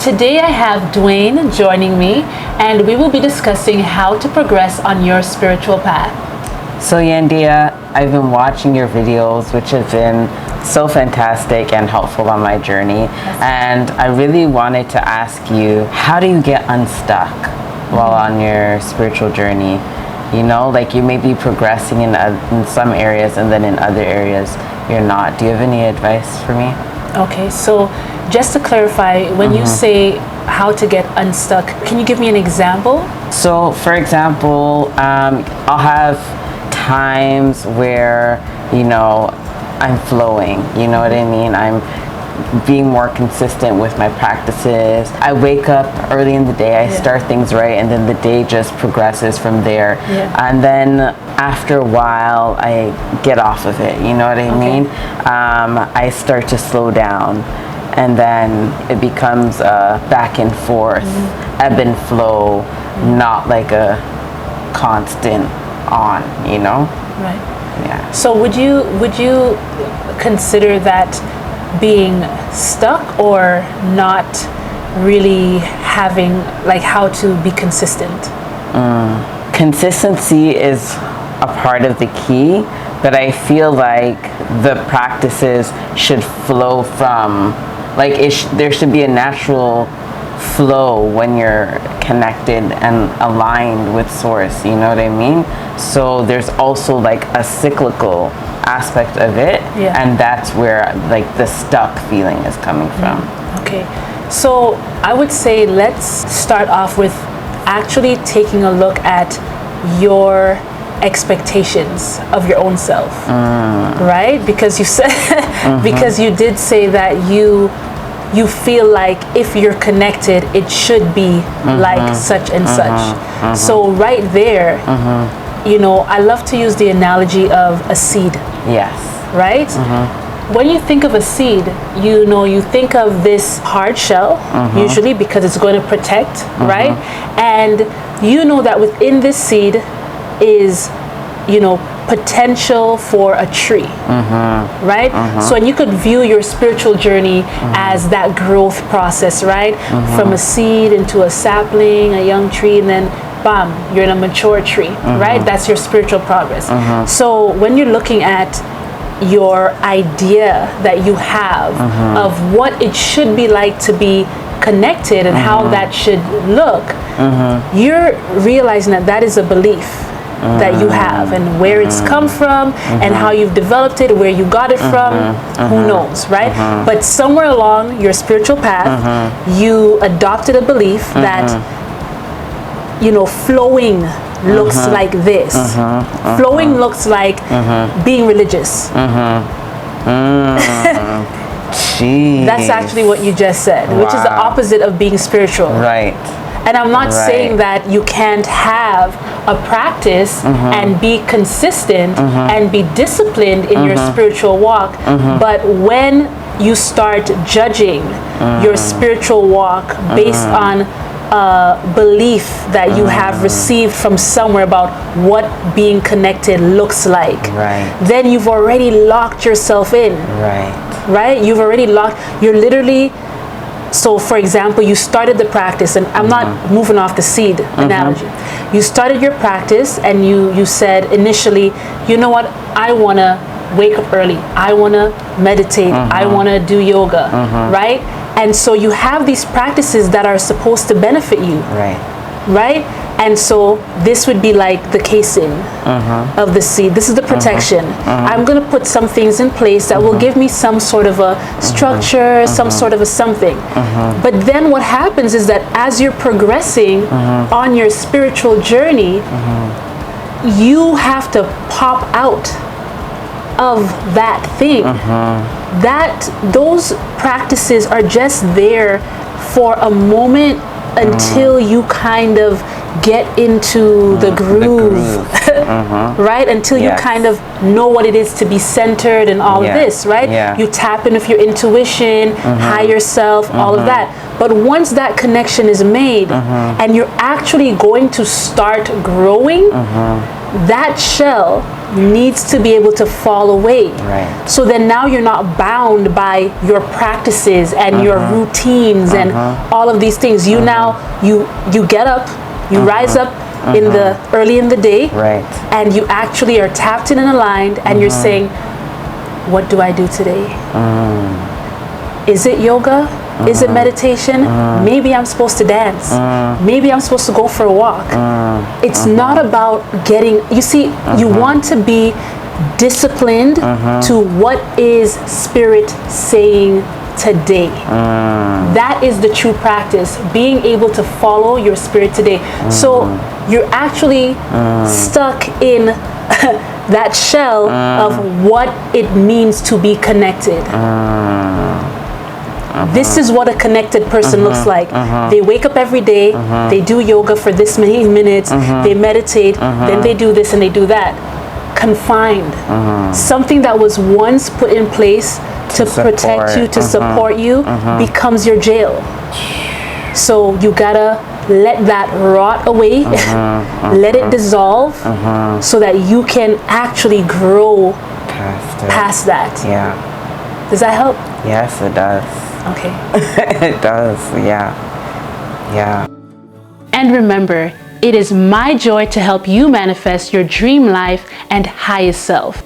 Today I have Duane joining me, and we will be discussing how to progress on your spiritual path. So Yandia, I've been watching your videos, which have been so fantastic and helpful on my journey. And I really wanted to ask you, how do you get unstuck while on your spiritual journey? You know, like you may be progressing in some areas and then in other areas you're not. Do you have any advice for me? Okay, so just to clarify, when you say how to get unstuck, can you give me an example? So for example, I'll have times where, you know, I'm flowing, you know what I mean? I'm being more consistent with my practices. I wake up early in the day, I start things right, and then the day just progresses from there. And then after a while, I get off of it, you know what I mean? I start to slow down, and then it becomes a back and forth, ebb and flow, not like a constant on, you know? Right. Yeah. So would you consider that being stuck or not really having like how to be consistent? Consistency is a part of the key, but I feel like the practices should flow from, like there should be a natural flow when you're connected and aligned with source, you know what I mean? So there's also like a cyclical aspect of it, and that's where like the stuck feeling is coming from. Okay, so I would say let's start off with actually taking a look at your expectations of your own self, right? Because you said because you did say that you feel like if you're connected it should be like such and such. So right there, you know, I love to use the analogy of a seed. Yes. Right? When you think of a seed, you know, you think of this hard shell, usually because it's going to protect, right? And you know that within this seed is, you know, potential for a tree, right? So, and you could view your spiritual journey as that growth process, right? From a seed into a sapling, a young tree, and then bam, you're in a mature tree, right? That's your spiritual progress. So when you're looking at your idea that you have of what it should be like to be connected and how that should look, you're realizing that that is a belief that you have, and where it's come from and how you've developed it, where you got it from, who knows, right? But somewhere along your spiritual path, you adopted a belief that, you know, flowing looks like this. Flowing looks like being religious. That's actually what you just said, which is the opposite of being spiritual. Right. And I'm not saying that you can't have a practice and be consistent and be disciplined in your spiritual walk, but when you start judging your spiritual walk based on belief that you have received from somewhere about what being connected looks like, then you've already locked yourself in. Right? You've already locked, you're literally, so for example, you started the practice, and I'm not moving off the seed analogy. You started your practice and you said initially, you know what, I want to wake up early, I want to meditate, I want to do yoga, right? And so you have these practices that are supposed to benefit you, right? And so this would be like the casing of the seed. This is the protection. I'm going to put some things in place that will give me some sort of a structure, some sort of a something. But then what happens is that as you're progressing on your spiritual journey, you have to pop out of that thing. That those practices are just there for a moment until you kind of get into the groove, right? Until you kind of know what it is to be centered and all of this, right? You tap in with your intuition, higher self, all of that. But once that connection is made and you're actually going to start growing, that shell needs to be able to fall away. Right. So then now you're not bound by your practices and your routines and all of these things. You now, you get up, you rise up early in the day, Right. and you actually are tapped in and aligned, and you're saying, what do I do today? Is it yoga? Is it meditation? Maybe I'm supposed to dance. Maybe I'm supposed to go for a walk. It's not about getting, you see, you want to be disciplined to what is Spirit saying today. That is the true practice, being able to follow your Spirit today. So you're actually stuck in that shell of what it means to be connected. This is what a connected person looks like. They wake up every day, they do yoga for this many minutes, they meditate, then they do this and they do that. Confined. Something that was once put in place to protect you, to support you, becomes your jail. So you gotta let that rot away, let it dissolve, so that you can actually grow past that. Yeah. Does that help? Yes, it does. Okay. It does, yeah. Yeah. And remember, it is my joy to help you manifest your dream life and highest self.